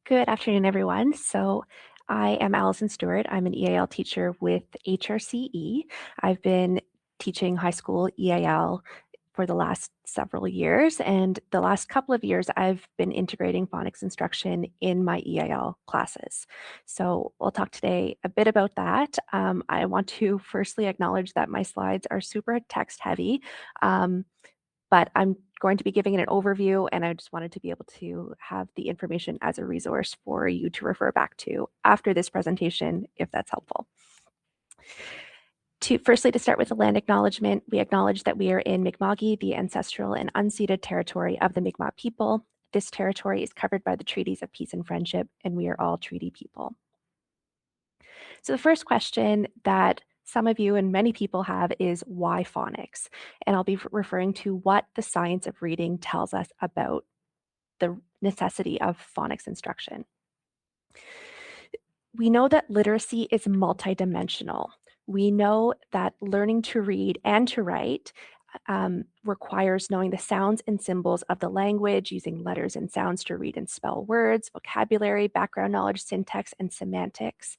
Good afternoon, everyone. So I am Allison Stewart. I'm an EAL teacher with HRCE. I've been teaching high school EAL for the last several years, and the last couple of years I've been integrating phonics instruction in my EAL classes. So we'll talk today a bit about that. I want to firstly acknowledge that my slides are super text heavy. But I'm going to be giving it an overview, and I just wanted to be able to have the information as a resource for you to refer back to after this presentation, if that's helpful. Firstly, to start with the land acknowledgement, we acknowledge that we are in Mi'kma'ki, the ancestral and unceded territory of the Mi'kmaq people. This territory is covered by the treaties of peace and friendship, and we are all treaty people. So the first question that some of you and many people have is why phonics? And I'll be referring to what the science of reading tells us about the necessity of phonics instruction. We know that literacy is multidimensional. We know that learning to read and to write requires knowing the sounds and symbols of the language, using letters and sounds to read and spell words, vocabulary, background knowledge, syntax, and semantics.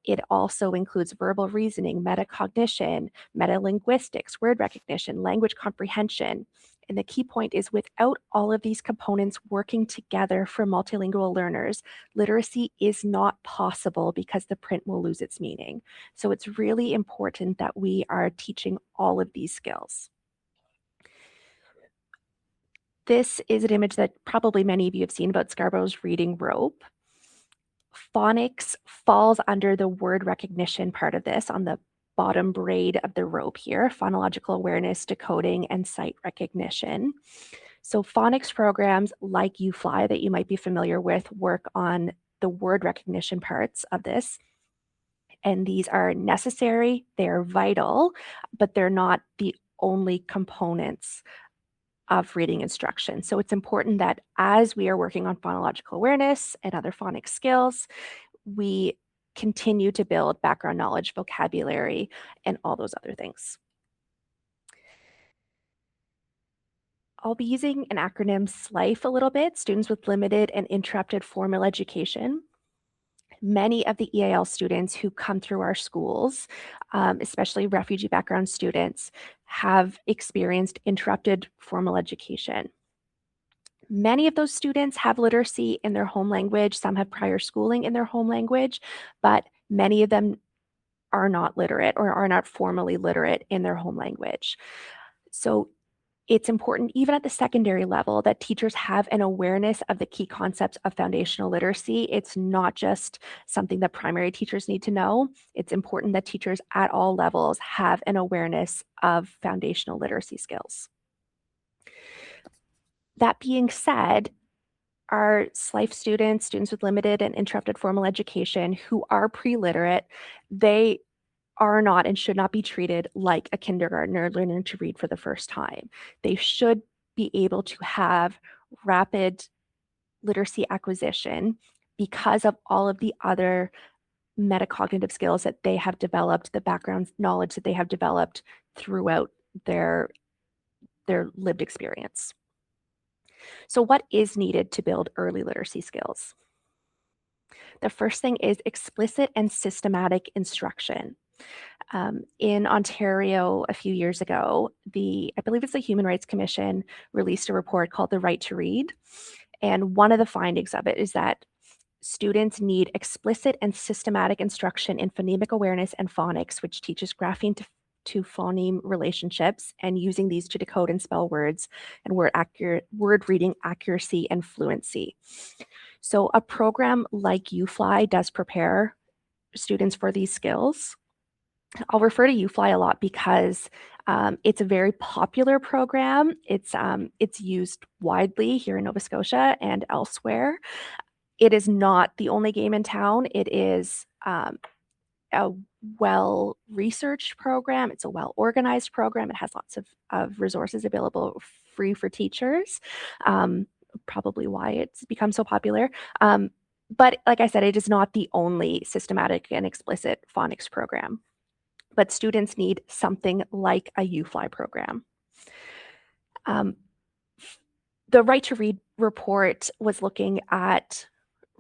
It also includes verbal reasoning, metacognition, metalinguistics, word recognition, language comprehension. And the key point is without all of these components working together for multilingual learners, literacy is not possible because the print will lose its meaning. So it's really important that we are teaching all of these skills. This is an image that probably many of you have seen about Scarborough's reading rope. Phonics falls under the word recognition part of this on the bottom braid of the rope here, phonological awareness, decoding, and sight recognition. So phonics programs like UFly that you might be familiar with work on the word recognition parts of this. And these are necessary, they're vital, but they're not the only components of reading instruction. So it's important that as we are working on phonological awareness and other phonics skills, we continue to build background knowledge, vocabulary, and all those other things. I'll be using an acronym SLIFE a little bit, Students with Limited and Interrupted Formal Education. Many of the EAL students who come through our schools, especially refugee background students, have experienced interrupted formal education. Many of those students have literacy in their home language. Some have prior schooling in their home language, but many of them are not literate or are not formally literate in their home language. So it's important, even at the secondary level, that teachers have an awareness of the key concepts of foundational literacy. It's not just something that primary teachers need to know. It's important that teachers at all levels have an awareness of foundational literacy skills. That being said, our SLIFE students, students with limited and interrupted formal education who are pre-literate, they are not and should not be treated like a kindergartner learning to read for the first time. They should be able to have rapid literacy acquisition because of all of the other metacognitive skills that they have developed, the background knowledge that they have developed throughout their lived experience. So what is needed to build early literacy skills? The first thing is explicit and systematic instruction. In Ontario a few years ago, I believe it's the Human Rights Commission released a report called The Right to Read. And one of the findings of it is that students need explicit and systematic instruction in phonemic awareness and phonics, which teaches grapheme to phoneme relationships and using these to decode and spell words and word reading accuracy and fluency. So a program like UFly does prepare students for these skills. I'll refer to UFly a lot because it's a very popular program. It's used widely here in Nova Scotia and elsewhere. It is not the only game in town. It is a well-researched program. It's a well-organized program. It has lots of resources available free for teachers, probably why it's become so popular. But like I said, it is not the only systematic and explicit phonics program. But students need something like a UFly program. The Right to Read report was looking at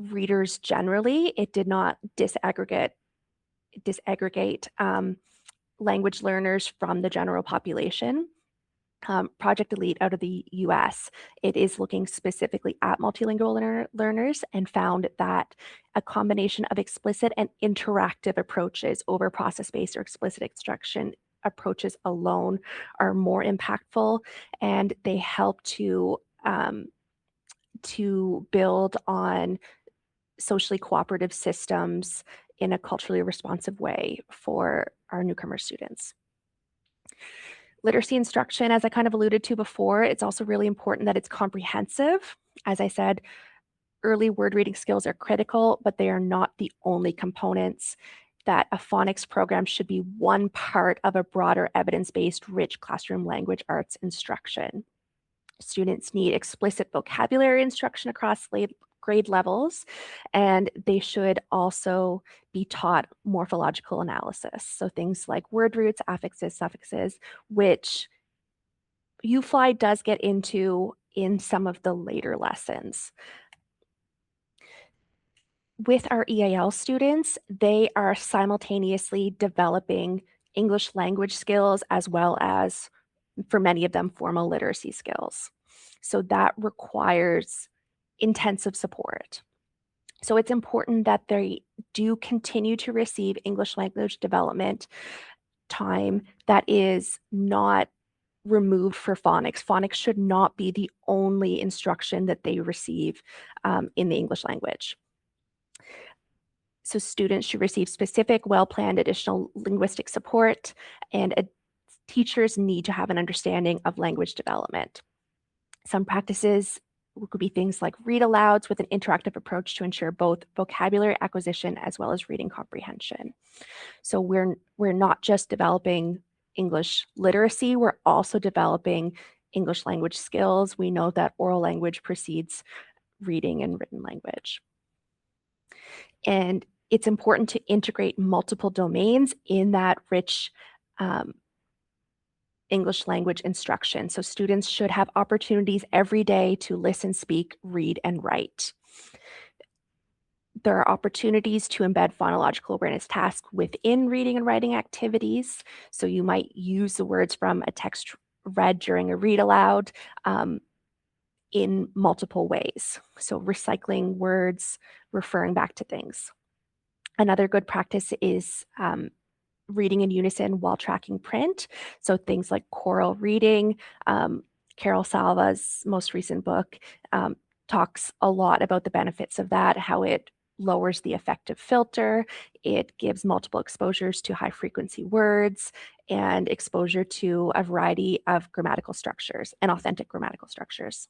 readers generally. It did not disaggregate language learners from the general population. Project Elite out of the US, it is looking specifically at multilingual learners and found that a combination of explicit and interactive approaches over process-based or explicit instruction approaches alone are more impactful, and they help to build on socially cooperative systems in a culturally responsive way for our newcomer students. Literacy instruction, as I kind of alluded to before, it's also really important that it's comprehensive. As I said, early word reading skills are critical, but they are not the only components. That a phonics program should be one part of a broader evidence-based, rich classroom language arts instruction. Students need explicit vocabulary instruction across grade levels, and they should also be taught morphological analysis. So things like word roots, affixes, suffixes, which UFly does get into in some of the later lessons. With our EAL students, they are simultaneously developing English language skills as well as, for many of them, formal literacy skills. So that requires intensive support. So it's important that they do continue to receive English language development time that is not removed for phonics. Phonics should not be the only instruction that they receive in the English language. So students should receive specific, well-planned additional linguistic support, and teachers need to have an understanding of language development. Some practices could be things like read alouds with an interactive approach to ensure both vocabulary acquisition as well as reading comprehension. So we're not just developing English literacy, we're also developing English language skills. We know that oral language precedes reading and written language. And it's important to integrate multiple domains in that rich English language instruction. So students should have opportunities every day to listen, speak, read, and write. There are opportunities to embed phonological awareness tasks within reading and writing activities. So you might use the words from a text read during a read aloud in multiple ways. So recycling words, referring back to things. Another good practice is reading in unison while tracking print. So things like choral reading. Carol Salva's most recent book talks a lot about the benefits of that, how it lowers the affective filter, it gives multiple exposures to high frequency words, and exposure to a variety of grammatical structures and authentic grammatical structures.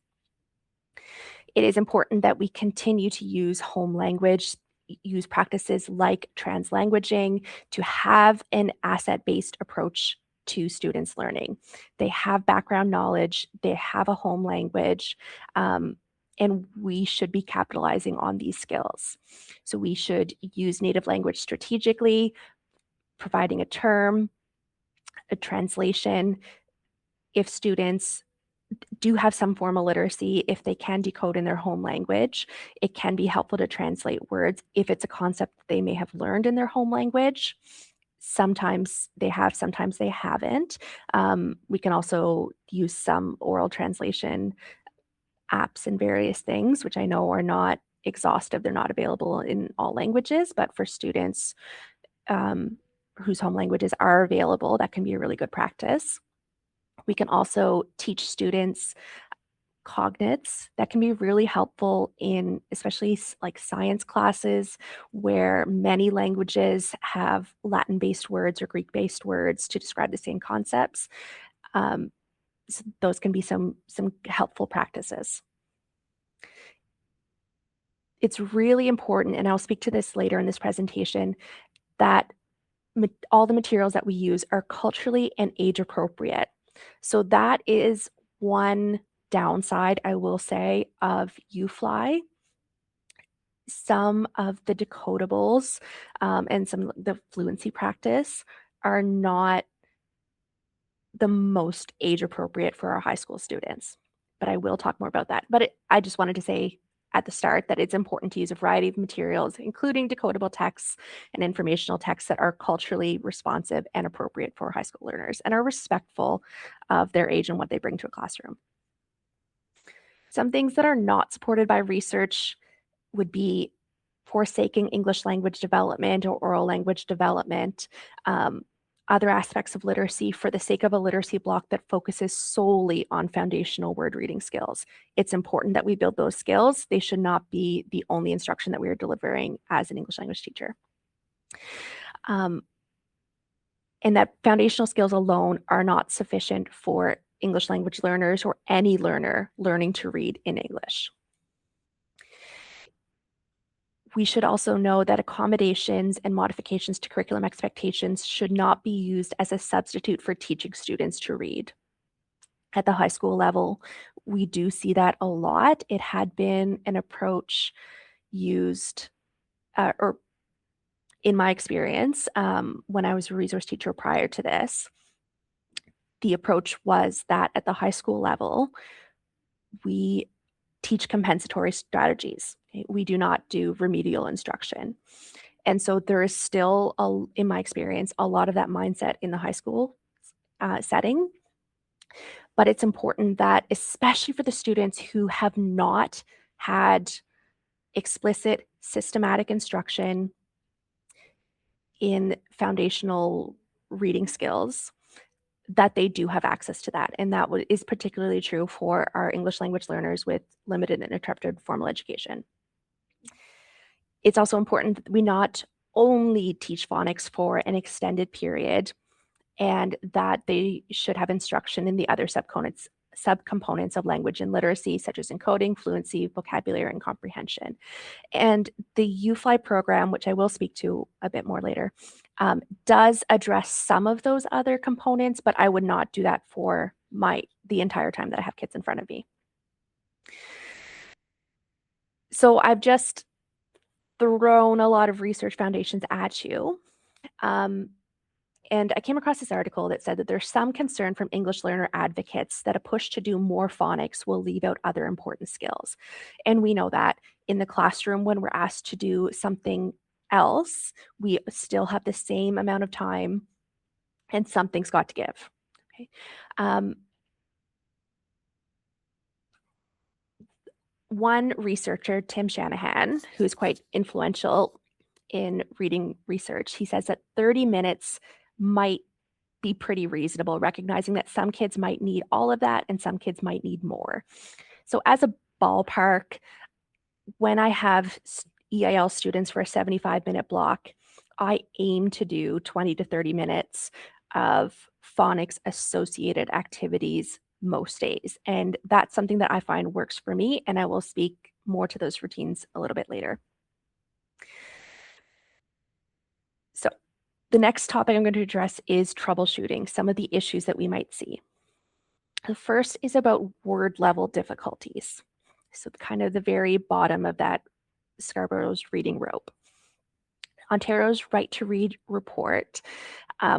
It is important that we continue to use home language, use practices like translanguaging to have an asset-based approach to students learning. They have background knowledge, they have a home language, and we should be capitalizing on these skills. So we should use native language strategically, providing a term, a translation. If students do have some formal literacy, if they can decode in their home language, it can be helpful to translate words if it's a concept that they may have learned in their home language. Sometimes they have, sometimes they haven't. We can also use some oral translation apps and various things, which I know are not exhaustive. They're not available in all languages, but for students whose home languages are available, that can be a really good practice. We can also teach students cognates that can be really helpful in especially like science classes where many languages have Latin-based words or Greek-based words to describe the same concepts. So those can be some helpful practices. It's really important, and I'll speak to this later in this presentation, that all the materials that we use are culturally and age appropriate. So that is one downside, I will say, of UFly. Some of the decodables and some of the fluency practice are not the most age appropriate for our high school students, but I will talk more about that. But I just wanted to say at the start that it's important to use a variety of materials, including decodable texts and informational texts that are culturally responsive and appropriate for high school learners and are respectful of their age and what they bring to a classroom. Some things that are not supported by research would be forsaking English language development or oral language development, um, other aspects of literacy for the sake of a literacy block that focuses solely on foundational word reading skills. It's important that we build those skills. They should not be the only instruction that we are delivering as an English language teacher. Um, and that foundational skills alone are not sufficient for English language learners or any learner learning to read in English. We should also know that accommodations and modifications to curriculum expectations should not be used as a substitute for teaching students to read. At the high school level, we do see that a lot. It had been an approach used, or in my experience, when I was a resource teacher prior to this, the approach was that at the high school level, we teach compensatory strategies. We do not do remedial instruction. And so there is still, in my experience, a lot of that mindset in the high school setting. But it's important that, especially for the students who have not had explicit systematic instruction in foundational reading skills, that they do have access to that. And that is particularly true for our English language learners with limited and interrupted formal education. It's also important that we not only teach phonics for an extended period, and that they should have instruction in the other subcomponents of language and literacy, such as encoding, fluency, vocabulary, and comprehension. And the UFly program, which I will speak to a bit more later, does address some of those other components, but I would not do that for the entire time that I have kids in front of me. So I've just thrown a lot of research foundations at you. And I came across this article that said that there's some concern from English learner advocates that a push to do more phonics will leave out other important skills. And we know that in the classroom, when we're asked to do something else, we still have the same amount of time and something's got to give. Okay. One researcher, Tim Shanahan, who's quite influential in reading research, he says that 30 minutes might be pretty reasonable, recognizing that some kids might need all of that and some kids might need more. So as a ballpark, when I have EAL students for a 75-minute block, I aim to do 20 to 30 minutes of phonics associated activities most days. And that's something that I find works for me, and I will speak more to those routines a little bit later. So the next topic I'm going to address is troubleshooting some of the issues that we might see. The first is about word level difficulties. So kind of the very bottom of that Scarborough's reading rope. Ontario's Right to Read report,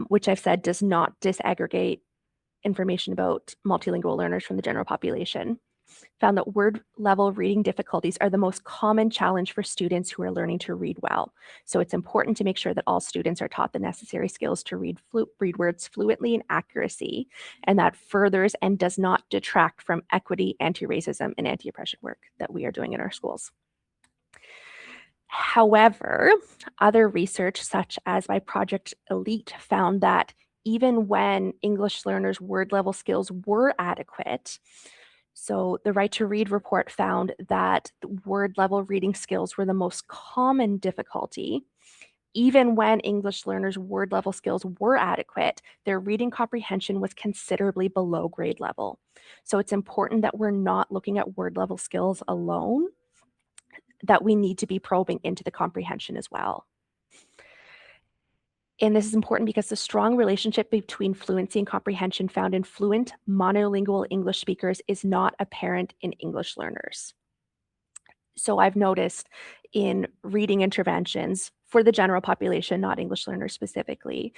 which I've said does not disaggregate information about multilingual learners from the general population, found that word level reading difficulties are the most common challenge for students who are learning to read well. So it's important to make sure that all students are taught the necessary skills to read words fluently and accuracy, and that furthers and does not detract from equity, anti-racism, and anti-oppression work that we are doing in our schools. However, other research, such as by Project Elite, found that even when English learners' word level skills were adequate, so the Right to Read report found that the word level reading skills were the most common difficulty. Even when English learners' word level skills were adequate, their reading comprehension was considerably below grade level. So it's important that we're not looking at word level skills alone, that we need to be probing into the comprehension as well. And this is important because the strong relationship between fluency and comprehension found in fluent monolingual English speakers is not apparent in English learners. So I've noticed in reading interventions for the general population, not English learners specifically,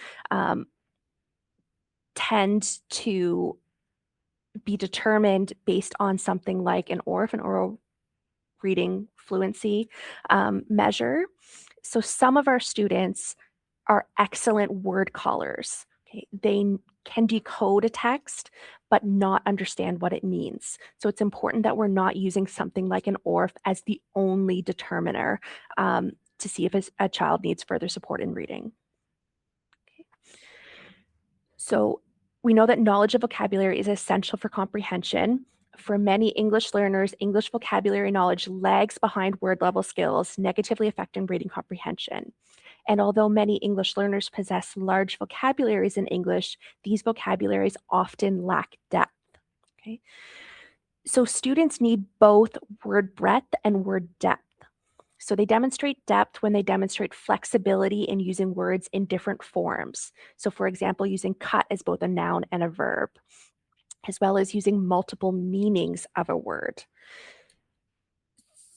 tend to be determined based on something like an ORF, an oral reading fluency measure. So some of our students are excellent word callers. Okay? They can decode a text, but not understand what it means. So it's important that we're not using something like an ORF as the only determiner to see if a child needs further support in reading. Okay. So we know that knowledge of vocabulary is essential for comprehension. For many English learners, English vocabulary knowledge lags behind word level skills, negatively affecting reading comprehension. And although many English learners possess large vocabularies in English, these vocabularies often lack depth. Okay? So students need both word breadth and word depth. So they demonstrate depth when they demonstrate flexibility in using words in different forms. So for example, using cut as both a noun and a verb, as well as using multiple meanings of a word.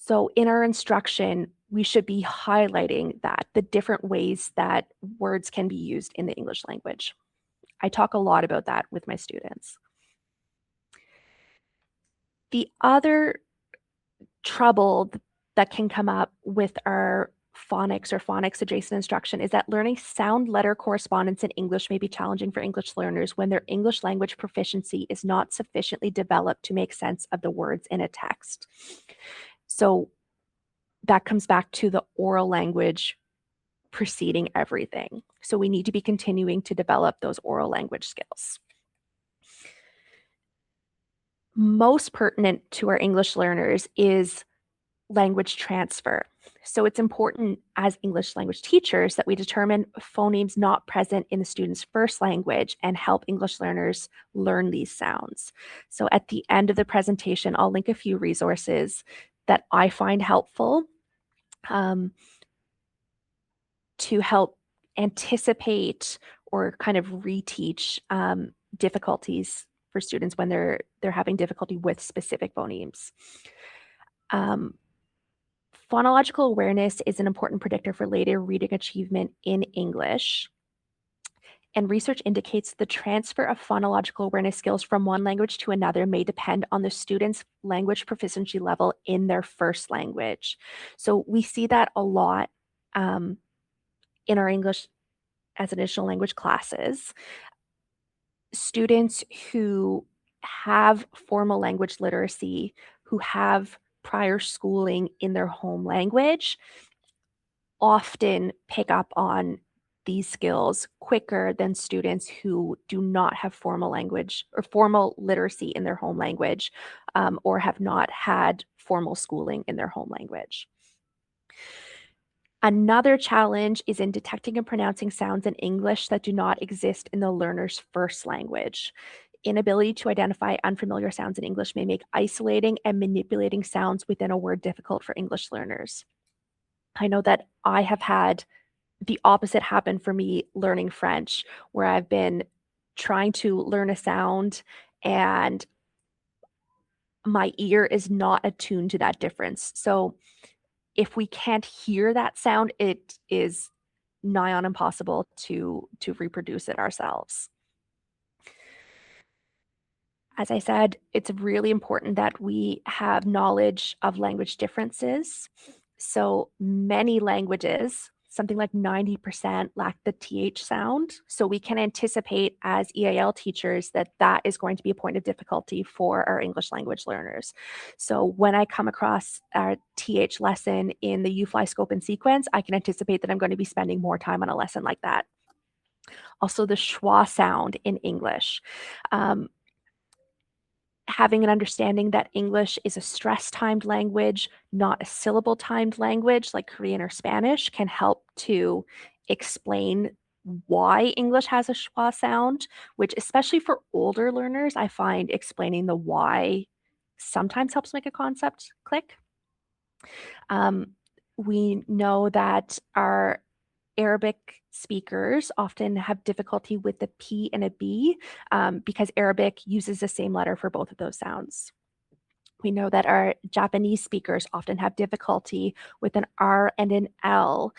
So in our instruction, we should be highlighting that, the different ways that words can be used in the English language. I talk a lot about that with my students. The other trouble that can come up with our phonics or phonics adjacent instruction is that learning sound letter correspondence in English may be challenging for English learners when their English language proficiency is not sufficiently developed to make sense of the words in a text. So that comes back to the oral language preceding everything. So we need to be continuing to develop those oral language skills. Most pertinent to our English learners is language transfer. So it's important as English language teachers that we determine phonemes not present in the student's first language and help English learners learn these sounds. So at the end of the presentation, I'll link a few resources that I find helpful to help anticipate or kind of reteach difficulties for students when they're having difficulty with specific phonemes. Phonological awareness is an important predictor for later reading achievement in English. And research indicates the transfer of phonological awareness skills from one language to another may depend on the student's language proficiency level in their first language. So we see that a lot in our English as an additional language classes. Students who have formal language literacy, who have prior schooling in their home language, often pick up on these skills quicker than students who do not have formal language or formal literacy in their home language or have not had formal schooling in their home language. Another challenge is in detecting and pronouncing sounds in English that do not exist in the learner's first language. Inability to identify unfamiliar sounds in English may make isolating and manipulating sounds within a word difficult for English learners. I know that I have had the opposite happen for me learning French, where I've been trying to learn a sound and my ear is not attuned to that difference. So if we can't hear that sound, it is nigh on impossible to reproduce it ourselves. As I said, it's really important that we have knowledge of language differences. So many languages, something like 90% lack the TH sound. So we can anticipate as EAL teachers that that is going to be a point of difficulty for our English language learners. So when I come across a TH lesson in the U-Fly scope and sequence, I can anticipate that I'm going to be spending more time on a lesson like that. Also the schwa sound in English. Having an understanding that English is a stress-timed language, not a syllable-timed language like Korean or Spanish, can help to explain why English has a schwa sound, which especially for older learners, I find explaining the why sometimes helps make a concept click. We know that our Arabic speakers often have difficulty with the P and a B because Arabic uses the same letter for both of those sounds. We know that our Japanese speakers often have difficulty with an R and an L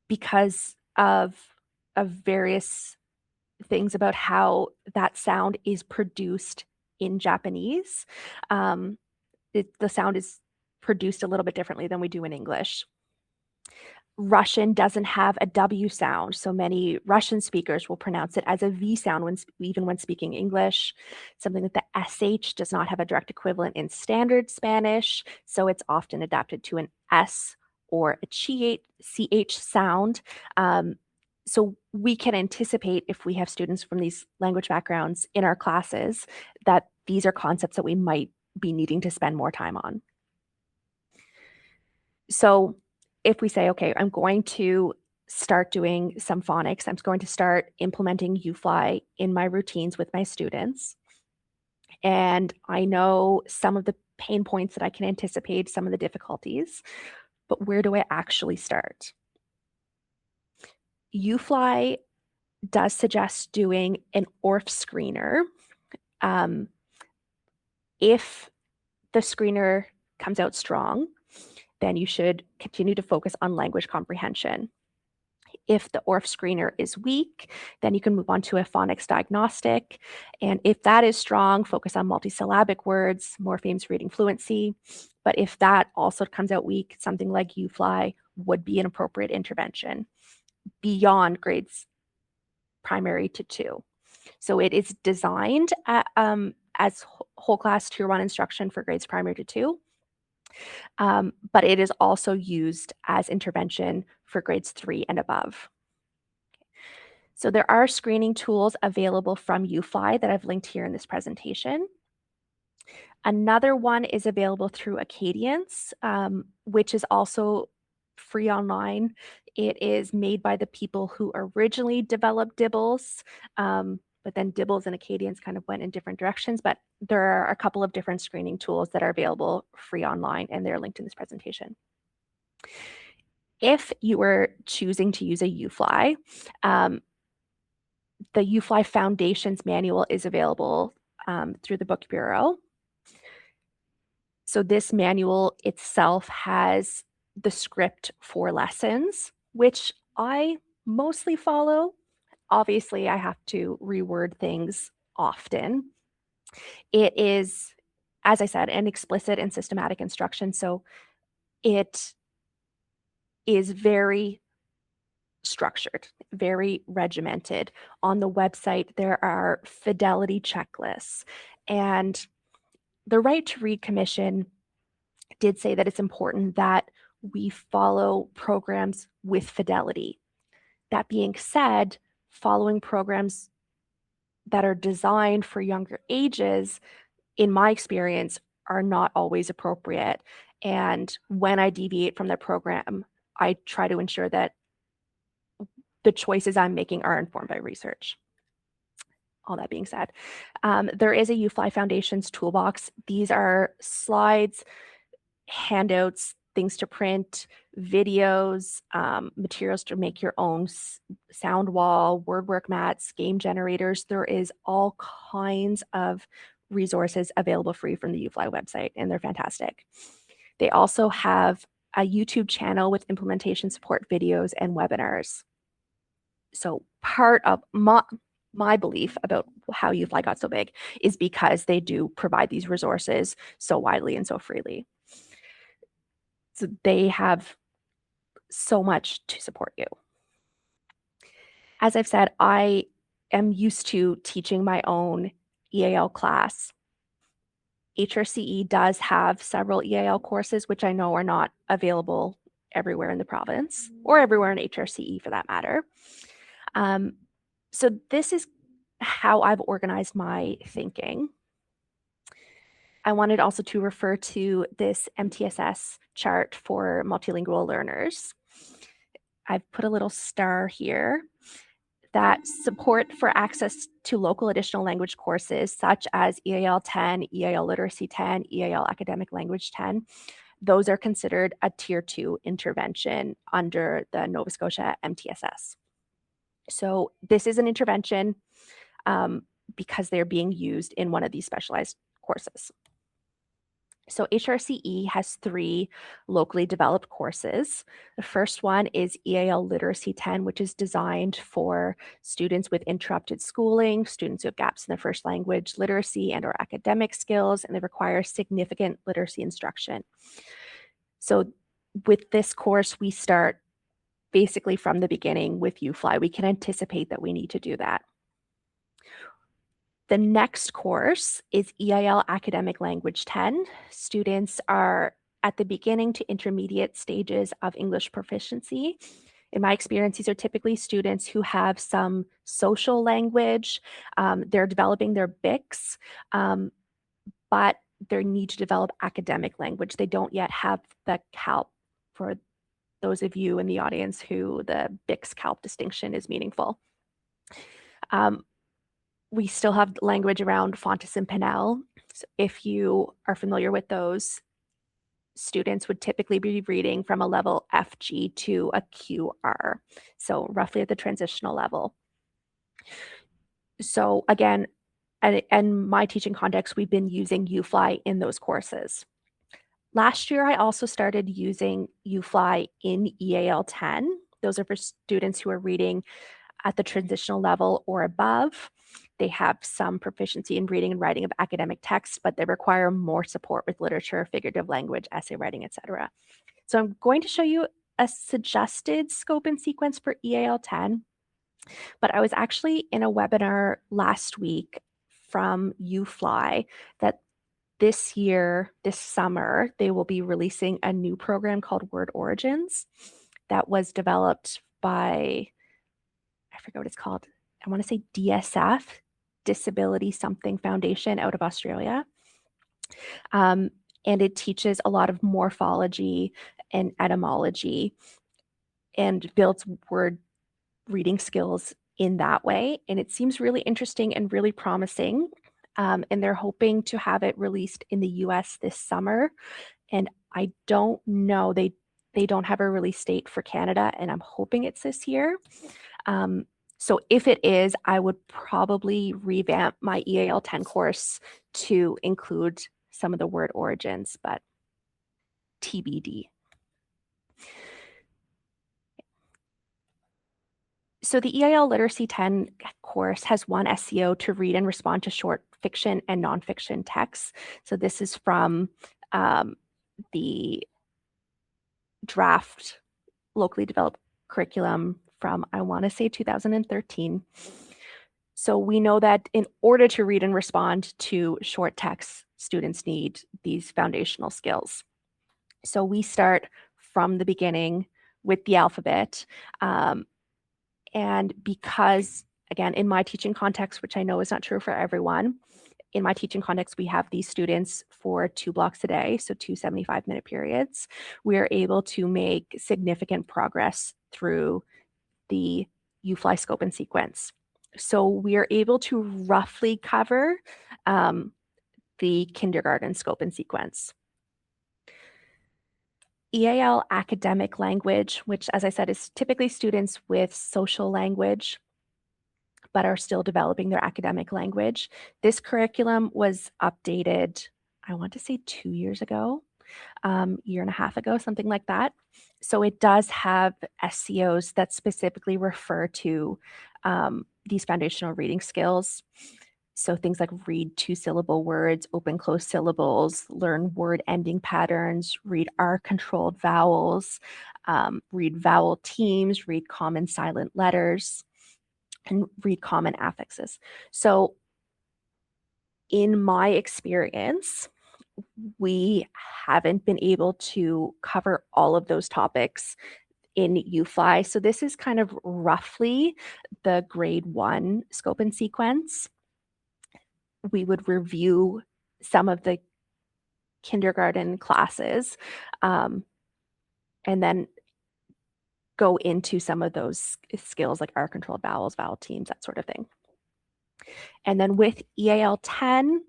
because of various things about how that sound is produced in Japanese. the sound is produced a little bit differently than we do in English. Russian doesn't have a W sound, so many Russian speakers will pronounce it as a V sound even when speaking English. Something that the SH does not have a direct equivalent in standard Spanish, so it's often adapted to an S or a CH sound. So we can anticipate, if we have students from these language backgrounds in our classes, that these are concepts that we might be needing to spend more time on. So if we say, okay, I'm going to start doing some phonics, I'm going to start implementing UFly in my routines with my students, and I know some of the pain points that I can anticipate, some of the difficulties, but where do I actually start? UFly does suggest doing an ORF screener. If the screener comes out strong, then you should continue to focus on language comprehension. If the ORF screener is weak, then you can move on to a phonics diagnostic. And if that is strong, focus on multisyllabic words, morphemes, reading fluency. But if that also comes out weak, something like UFly would be an appropriate intervention beyond grades primary to 2. So it is designed as whole class tier 1 instruction for grades primary to 2. But it is also used as intervention for grades 3 and above. So there are screening tools available from UFly that I've linked here in this presentation. Another one is available through Acadience, which is also free online. It is made by the people who originally developed Dibbles, but then Dibbles and Acadience kind of went in different directions. But there are a couple of different screening tools that are available free online, and they're linked in this presentation. If you were choosing to use a UFly, the UFly Foundations Manual is available through the Book Bureau. So this manual itself has the script for lessons, which I mostly follow. Obviously, I have to reword things often. It is, as I said, an explicit and systematic instruction, so it is very structured, very regimented. On the website, there are fidelity checklists, and the Right to Read Commission did say that it's important that we follow programs with fidelity. That being said, following programs that are designed for younger ages, in my experience, are not always appropriate. And when I deviate from the program, I try to ensure that the choices I'm making are informed by research. All that being said, there is a UFly Foundations toolbox. These are slides, handouts, things to print, videos, materials to make your own sound wall, word work mats, game generators. There is all kinds of resources available free from the UFly website, and they're fantastic. They also have a YouTube channel with implementation support videos and webinars. So part of my belief about how UFly got so big is because they do provide these resources so widely and so freely. So they have so much to support you. As I've said, I am used to teaching my own EAL class. HRCE does have several EAL courses, which I know are not available everywhere in the province or everywhere in HRCE for that matter. So this is how I've organized my thinking. I wanted also to refer to this MTSS chart for multilingual learners. I've put a little star here. That support for access to local additional language courses such as EAL 10, EAL Literacy 10, EAL Academic Language 10, those are considered a Tier 2 intervention under the Nova Scotia MTSS. So this is an intervention because they're being used in one of these specialized courses. So HRCE has 3 locally developed courses. The first one is EAL Literacy 10, which is designed for students with interrupted schooling, students who have gaps in their first language literacy and or academic skills, and they require significant literacy instruction. So with this course, we start basically from the beginning with UFly. We can anticipate that we need to do that. The next course is EAL Academic Language 10. Students are at the beginning to intermediate stages of English proficiency. In my experience, these are typically students who have some social language. They're developing their BICS, but they need to develop academic language. They don't yet have the CALP. For those of you in the audience who the BICS CALP distinction is meaningful. We still have language around Phonics and Pinnell. So if you are familiar with those, students would typically be reading from a level FG to a QR, so roughly at the transitional level. So again, in my teaching context, we've been using UFly in those courses. Last year, I also started using UFly in EAL 10. Those are for students who are reading at the transitional level or above. They have some proficiency in reading and writing of academic texts, but they require more support with literature, figurative language, essay writing, etc. So I'm going to show you a suggested scope and sequence for EAL 10, but I was actually in a webinar last week from UFly that this year, this summer, they will be releasing a new program called Word Origins that was developed by, I forget what it's called. I want to say DSF, Disability Something Foundation out of Australia. And it teaches a lot of morphology and etymology and builds word reading skills in that way. And it seems really interesting and really promising. And they're hoping to have it released in the US this summer. And I don't know, they don't have a release date for Canada, and I'm hoping it's this year. So if it is, I would probably revamp my EAL 10 course to include some of the word origins, but TBD. So the EAL Literacy 10 course has one SEO to read and respond to short fiction and nonfiction texts. So this is from the draft locally developed curriculum from, I want to say, 2013. So we know that in order to read and respond to short texts, students need these foundational skills. So we start from the beginning with the alphabet. And because, again, in my teaching context, which I know is not true for everyone, in my teaching context, we have these students for 2 blocks a day, so 2 75-minute periods. We are able to make significant progress through the UFly scope and sequence. So we are able to roughly cover the kindergarten scope and sequence. EAL academic language, which, as I said, is typically students with social language, but are still developing their academic language. This curriculum was updated, I want to say 2 years ago, year and a half ago, something like that. So it does have SEOs that specifically refer to these foundational reading skills. So things like read 2-syllable words, open close syllables, learn word ending patterns, read R-controlled vowels, read vowel teams, read common silent letters, and read common affixes. So in my experience, we haven't been able to cover all of those topics in UFly. So this is kind of roughly the grade 1 scope and sequence. We would review some of the kindergarten classes and then go into some of those skills like R-controlled vowels, vowel teams, that sort of thing. And then with EAL 10,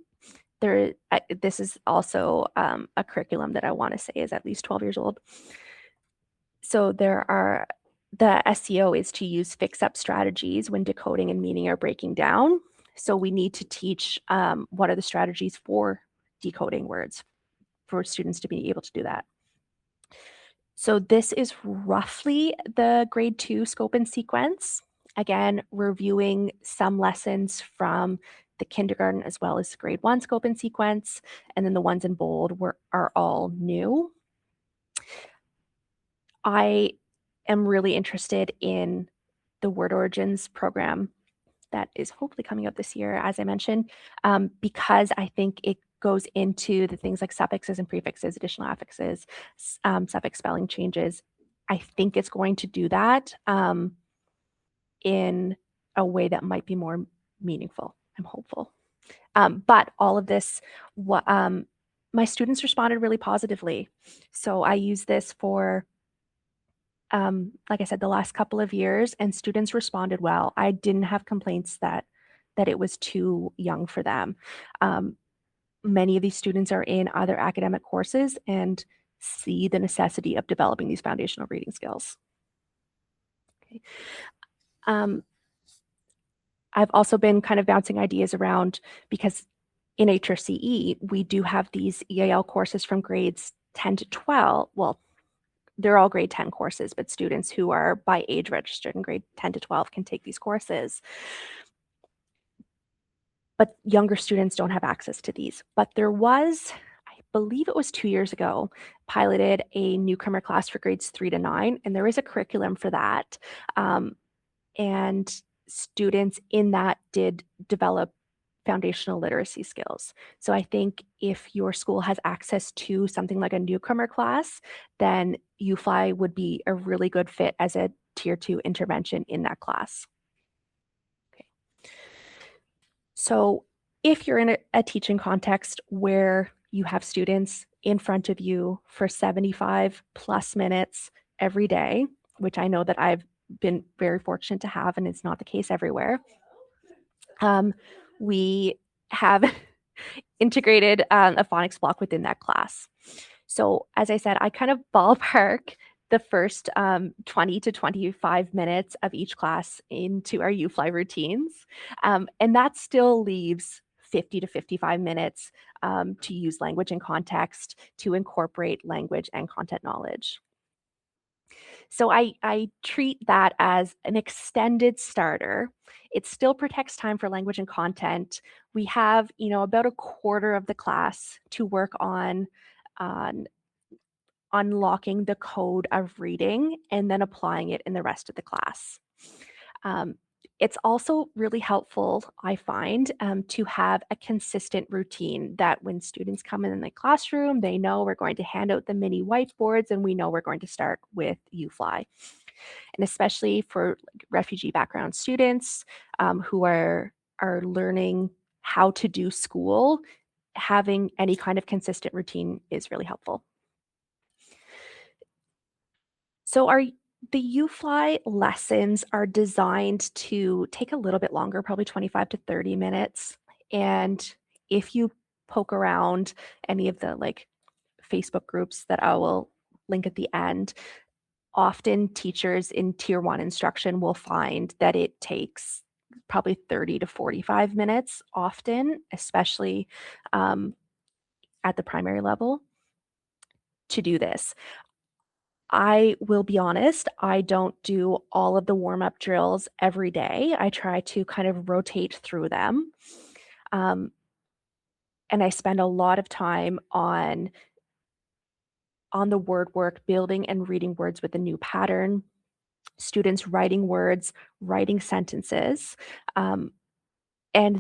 this is also a curriculum that I want to say is at least 12 years old. So the SEO is to use fix-up strategies when decoding and meaning are breaking down. So we need to teach what are the strategies for decoding words. for students to be able to do that. So this is roughly the grade 2 scope and sequence. Again, reviewing some lessons from the kindergarten as well as grade 1 scope and sequence, and then the ones in bold are all new. I am really interested in the word origins program that is hopefully coming up this year, as I mentioned, because I think it goes into the things like suffixes and prefixes, additional affixes, suffix spelling changes. I think it's going to do that in a way that might be more meaningful. I'm hopeful. But all of this, my students responded really positively. So I use this for like I said, the last couple of years, and students responded well. I didn't have complaints that it was too young for them. Many of these students are in other academic courses and see the necessity of developing these foundational reading skills. Okay. I've also been kind of bouncing ideas around because in HRCE, we do have these EAL courses from grades 10 to 12. Well, they're all grade 10 courses, but students who are by age registered in grade 10 to 12 can take these courses. But younger students don't have access to these. But there was, I believe it was 2 years ago, piloted a newcomer class for grades 3 to 9, and there is a curriculum for that. And students in that did develop foundational literacy skills. So I think if your school has access to something like a newcomer class, then UFly would be a really good fit as a tier 2 intervention in that class. Okay. So if you're in a teaching context where you have students in front of you for 75 plus minutes every day, which I know that I've been very fortunate to have, and it's not the case everywhere, we have integrated a phonics block within that class. So as I said, I kind of ballpark the first 20 to 25 minutes of each class into our UFly routines. And that still leaves 50 to 55 minutes to use language and context to incorporate language and content knowledge. So I treat that as an extended starter. It still protects time for language and content. We have, about a quarter of the class to work on unlocking the code of reading and then applying it in the rest of the class. It's also really helpful, I find, to have a consistent routine that when students come in the classroom, they know we're going to hand out the mini whiteboards and we know we're going to start with UFly. And especially for refugee background students who are learning how to do school, having any kind of consistent routine is really helpful. So the UFly lessons are designed to take a little bit longer, probably 25 to 30 minutes. And if you poke around any of the Facebook groups that I will link at the end, often teachers in tier 1 instruction will find that it takes probably 30 to 45 minutes often, especially at the primary level, to do this. I will be honest, I don't do all of the warm-up drills every day. I try to kind of rotate through them. And I spend a lot of time on the word work, building and reading words with a new pattern, students writing words, writing sentences. And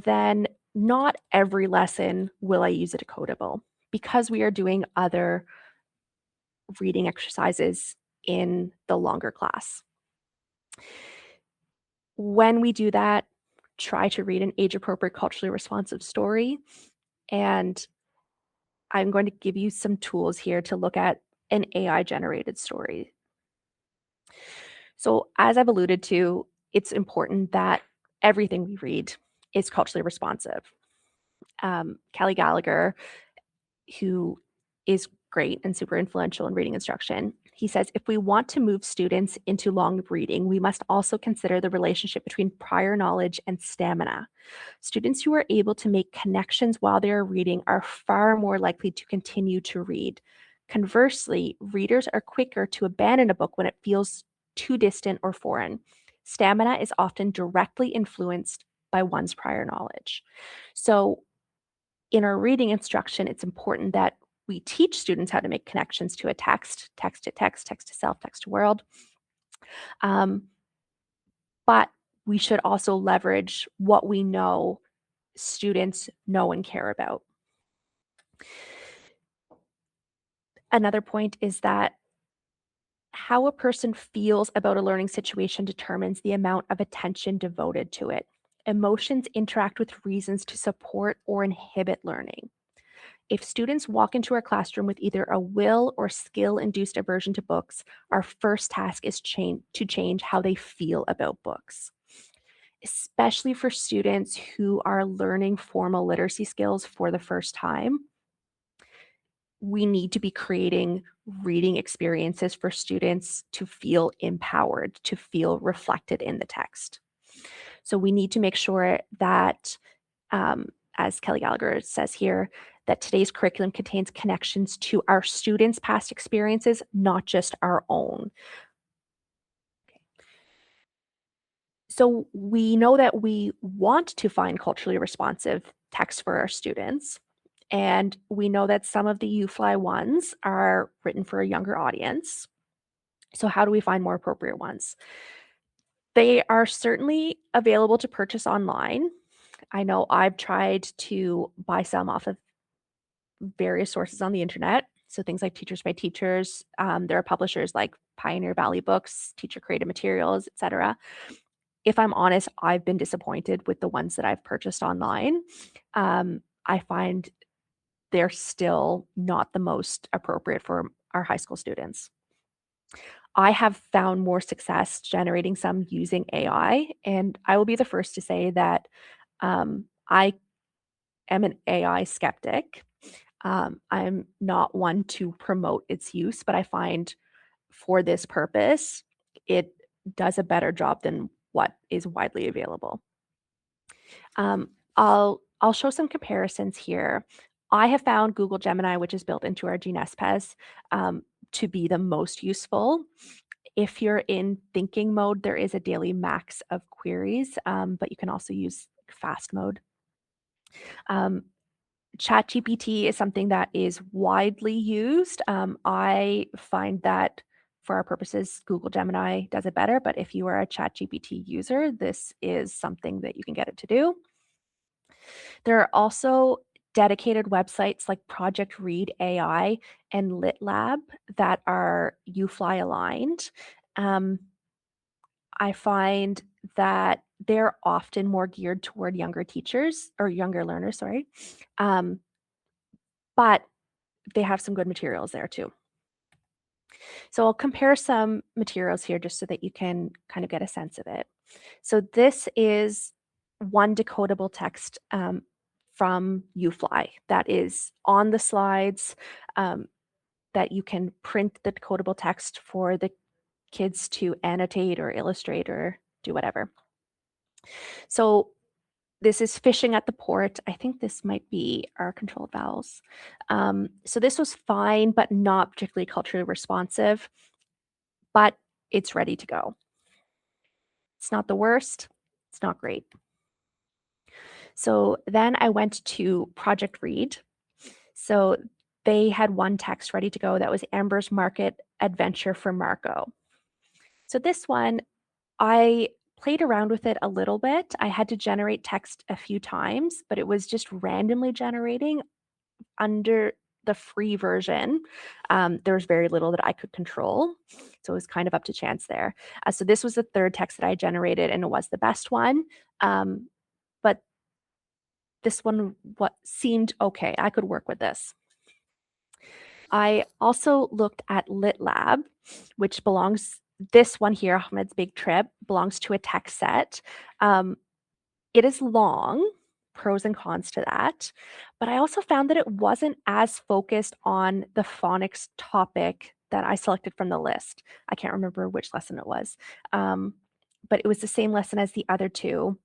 then not every lesson will I use a decodable because we are doing other reading exercises in the longer class. When we do that, try to read an age-appropriate, culturally responsive story. And I'm going to give you some tools here to look at an AI-generated story. So as I've alluded to, it's important that everything we read is culturally responsive. Kelly Gallagher, who is great and super influential in reading instruction. He says, if we want to move students into long reading, we must also consider the relationship between prior knowledge and stamina. Students who are able to make connections while they are reading are far more likely to continue to read. Conversely, readers are quicker to abandon a book when it feels too distant or foreign. Stamina is often directly influenced by one's prior knowledge. So, in our reading instruction, it's important that we teach students how to make connections to a text, text to text, text to self, text to world. Um, but we should also leverage what we know students know and care about. Another point is that how a person feels about a learning situation determines the amount of attention devoted to it. Emotions interact with reasons to support or inhibit learning. If students walk into our classroom with either a will or skill induced aversion to books, our first task is to change how they feel about books, especially for students who are learning formal literacy skills for the first time. We need to be creating reading experiences for students to feel empowered, to feel reflected in the text. So we need to make sure that, as Kelly Gallagher says here, that today's curriculum contains connections to our students' past experiences, not just our own. So we know that we want to find culturally responsive text for our students. And we know that some of the UFly ones are written for a younger audience. So, how do we find more appropriate ones? They are certainly available to purchase online. I know I've tried to buy some off of various sources on the internet. So, things like Teachers by Teachers. There are publishers like Pioneer Valley Books, Teacher Created Materials, etc. If I'm honest, I've been disappointed with the ones that I've purchased online. I find they're still not the most appropriate for our high school students. I have found more success generating some using AI, and I will be the first to say that I am an AI skeptic. I'm not one to promote its use, but I find for this purpose, it does a better job than what is widely available. I'll show some comparisons here. I have found Google Gemini, which is built into our GNSPES, to be the most useful. If you're in thinking mode, there is a daily max of queries, but you can also use fast mode. Um, ChatGPT is something that is widely used. I find that for our purposes, Google Gemini does it better, but if you are a ChatGPT user, this is something that you can get it to do. There are also dedicated websites like Project Read AI and LitLab that are UFly aligned. Um, I find that they're often more geared toward younger teachers or younger learners, sorry. Um, but they have some good materials there too. So I'll compare some materials here just so that you can kind of get a sense of it. So this is one decodable text from UFly that is on the slides, um, that you can print the decodable text for the kids to annotate or illustrate or do whatever. So this is fishing at the port. I think this might be our controlled vowels. So this was fine, but not particularly culturally responsive, but it's ready to go. It's not the worst. It's not great. So then I went to Project Read. So they had one text ready to go that was Amber's Market Adventure for Marco. So this one, I played around with it a little bit. I had to generate text a few times, but it was just randomly generating under the free version. There was very little that I could control. So it was kind of up to chance there. So this was the third text that I generated, and it was the best one. But this one what seemed okay. I could work with this. I also looked at LitLab, which belongs, this one here, Ahmed's Big Trip, belongs to a text set. It is long, pros and cons to that, but I also found that it wasn't as focused on the phonics topic that I selected from the list. I can't remember which lesson it was, um, but it was the same lesson as the other two,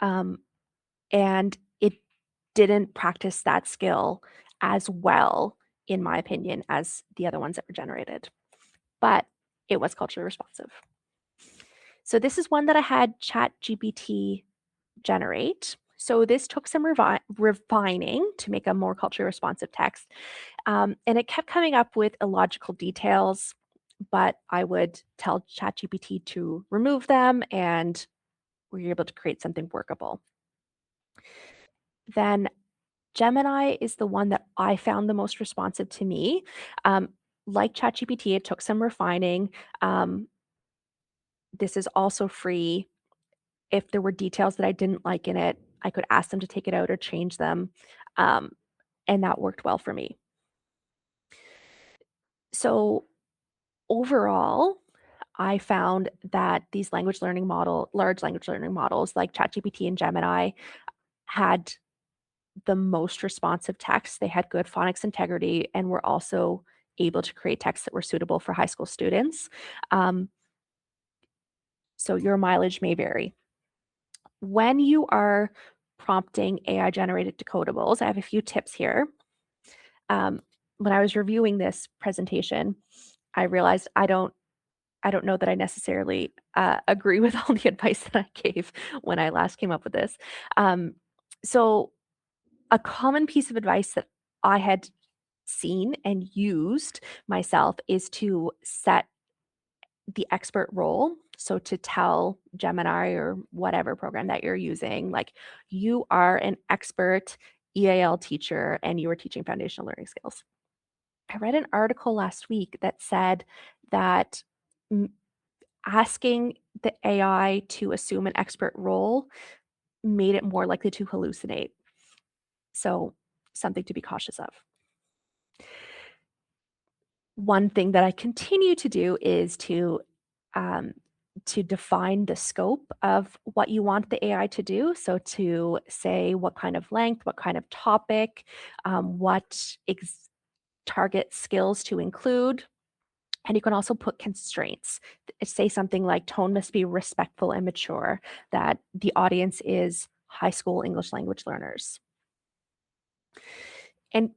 um, and it didn't practice that skill as well, in my opinion, as the other ones that were generated, but it was culturally responsive. So this is one that I had ChatGPT generate. So this took some refining to make a more culturally responsive text. And it kept coming up with illogical details, but I would tell ChatGPT to remove them and we were able to create something workable. Then Gemini is the one that I found the most responsive to me. Um, like ChatGPT, it took some refining. Um, this is also free. If there were details that I didn't like in it, I could ask them to take it out or change them, um, and that worked well for me. So overall, I found that these large language learning models like ChatGPT and Gemini had the most responsive text. They had good phonics integrity and were also able to create texts that were suitable for high school students. Um, so your mileage may vary. When you are prompting AI generated decodables, I have a few tips here. When I was reviewing this presentation, I realized I don't know that I necessarily agree with all the advice that I gave when I last came up with this. Um, so a common piece of advice that I had seen and used myself is to set the expert role. So to tell Gemini or whatever program that you're using, like you are an expert EAL teacher and you are teaching foundational learning skills. I read an article last week that said that asking the AI to assume an expert role made it more likely to hallucinate. So something to be cautious of. One thing that I continue to do is um, to define the scope of what you want the AI to do. So to say what kind of length, what kind of topic, what target skills to include. And you can also put constraints. Say something like tone must be respectful and mature, that the audience is high school English language learners. And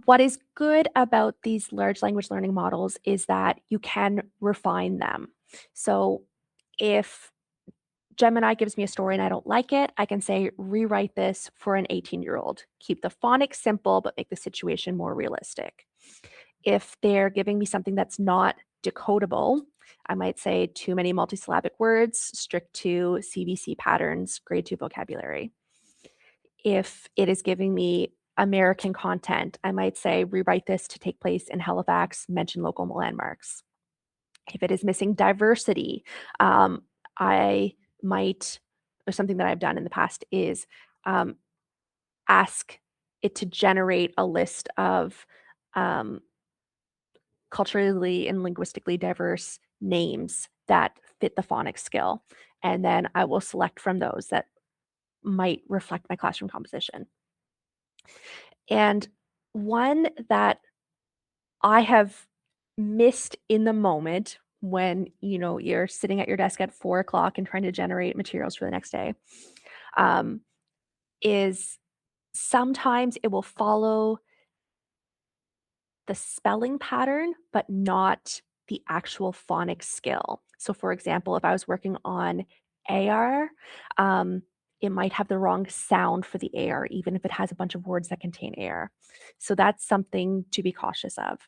what is good about these large language learning models is that you can refine them. So if Gemini gives me a story and I don't like it, I can say, rewrite this for an 18-year-old. Keep the phonics simple, but make the situation more realistic. If they're giving me something that's not decodable, I might say too many multisyllabic words, strict to CVC patterns, grade 2 vocabulary. If it is giving me American content, I might say rewrite this to take place in Halifax, mention local landmarks. If it is missing diversity, I might, or something that I've done in the past is um, ask it to generate a list of um, culturally and linguistically diverse names that fit the phonics skill. And then I will select from those that might reflect my classroom composition. And one that I have missed in the moment when, you're sitting at your desk at 4 o'clock and trying to generate materials for the next day, um, is sometimes it will follow the spelling pattern, but not the actual phonics skill. So, for example, if I was working on AR, um, it might have the wrong sound for the AR, even if it has a bunch of words that contain AR. So, that's something to be cautious of,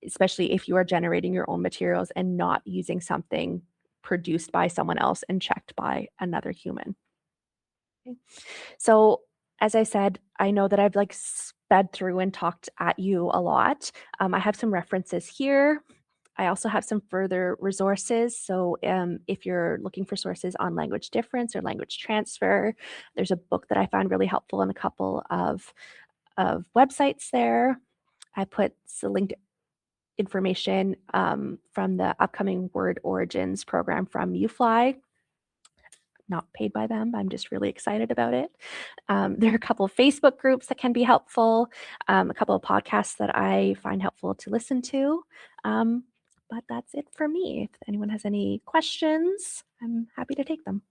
especially if you are generating your own materials and not using something produced by someone else and checked by another human. Okay. So, as I said, I know that I've like sped through and talked at you a lot. I have some references here. I also have some further resources. So, if you're looking for sources on language difference or language transfer, there's a book that I found really helpful and a couple of websites there. I put some linked information from the upcoming Word Origins program from UFly. not paid by them. I'm just really excited about it. There are a couple of Facebook groups that can be helpful, a couple of podcasts that I find helpful to listen to. But that's it for me. If anyone has any questions, I'm happy to take them.